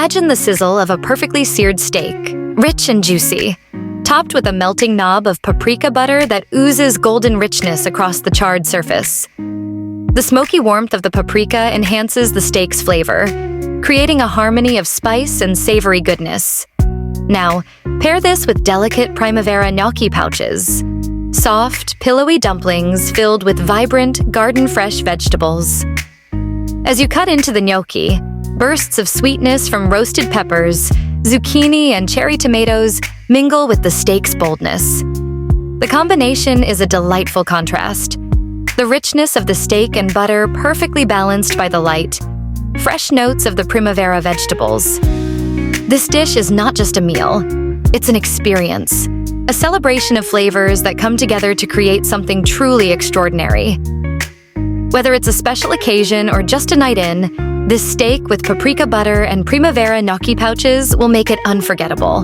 Imagine the sizzle of a perfectly seared steak, rich and juicy, topped with a melting knob of paprika butter that oozes golden richness across the charred surface. The smoky warmth of the paprika enhances the steak's flavor, creating a harmony of spice and savory goodness. Now, pair this with delicate primavera gnocchi pouches, soft, pillowy dumplings filled with vibrant, garden-fresh vegetables. As you cut into the gnocchi, bursts of sweetness from roasted peppers, zucchini, and cherry tomatoes mingle with the steak's boldness. The combination is a delightful contrast. The richness of the steak and butter perfectly balanced by the light, fresh notes of the primavera vegetables. This dish is not just a meal, it's an experience, a celebration of flavors that come together to create something truly extraordinary. Whether it's a special occasion or just a night in, this steak with paprika butter and primavera gnocchi pouches will make it unforgettable.